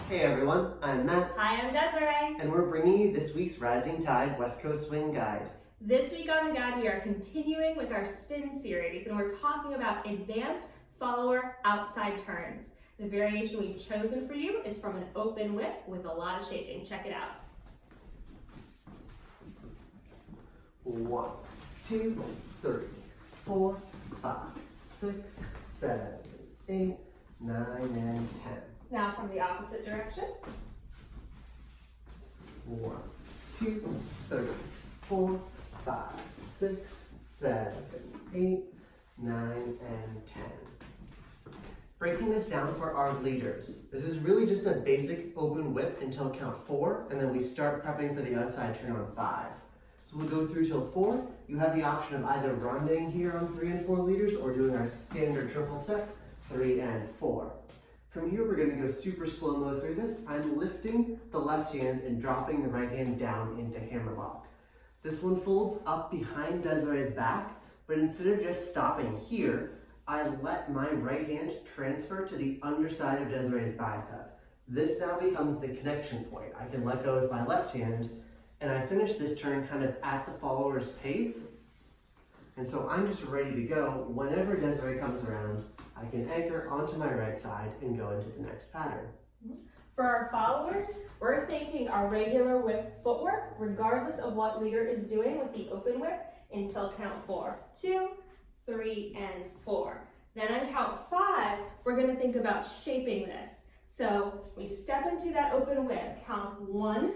Hey everyone, I'm Matt. Hi, I'm Desiree. And we're bringing you this week's Rising Tide West Coast Swing Guide. This week on the guide, we are continuing with our spin series, and we're talking about advanced follower outside turns. The variation we've chosen for you is from an open whip with a lot of shaping. Check it out. 1, 2, 3, 4, 5, 6, 7, 8, 9, and 10. Now from the opposite direction. 1, 2, 3, 4, 5, 6, 7, 8, 9, and 10. Breaking this down for our leaders. This is really just a basic open whip until count 4, and then we start prepping for the outside turn on 5. So we'll go through till 4. You have the option of either ronding here on 3 and 4 leaders or doing our standard triple step, 3 and 4. From here, we're going to go super slow-mo through this. I'm lifting the left hand and dropping the right hand down into hammerlock. This one folds up behind Desiree's back, but instead of just stopping here, I let my right hand transfer to the underside of Desiree's bicep. This now becomes the connection point. I can let go with my left hand, and I finish this turn kind of at the follower's pace. And so I'm just ready to go. Whenever Desiree comes around, I can anchor onto my right side and go into the next pattern. For our followers, we're thinking our regular whip footwork, regardless of what leader is doing with the open whip, until count 4. 2, 3, and 4. Then on count 5, we're going to think about shaping this. So we step into that open whip. Count 1,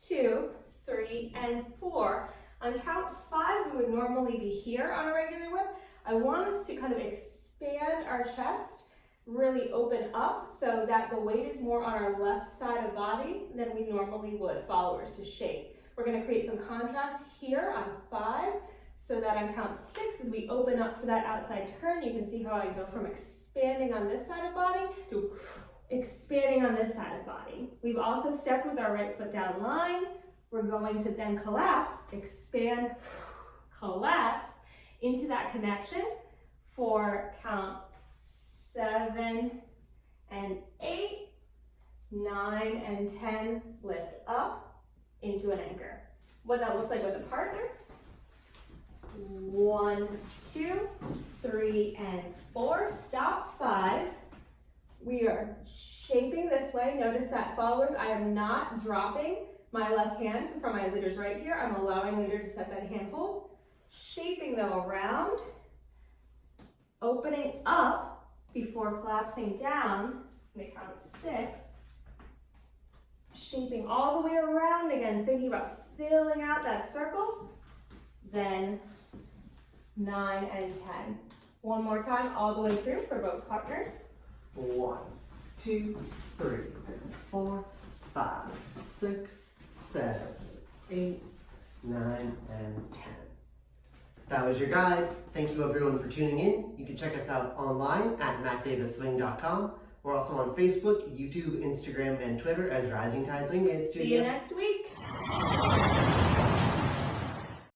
2, 3, and 4. On count 5, we would normally be here on a regular whip. I want us to kind of expand our chest, really open up so that the weight is more on our left side of body than we normally would, followers to shape. We're going to create some contrast here on 5 so that on count 6, as we open up for that outside turn, you can see how I go from expanding on this side of body to expanding on this side of body. We've also stepped with our right foot down line. We're going to then collapse, expand, collapse into that connection for count 7 and 8, 9 and 10, lift up into an anchor. What that looks like with a partner. 1, 2, 3, and 4. Stop. 5. We are shaping this way. Notice that, followers, I am not dropping my left hand from my leader's right here. I'm allowing leader to set that hand hold. Shaping though around, opening up before collapsing down in the count 6. Shaping all the way around again, thinking about filling out that circle. Then 9 and 10. One more time, all the way through for both partners. 1, 2, 3, 4, 5, 6, 7, 8, 9, and 10. That was your guide. Thank you everyone for tuning in. You can check us out online at mattdaviswing.com. We're also on Facebook, YouTube, Instagram, and Twitter as Rising Tide Swing Dance Studio. See you next week.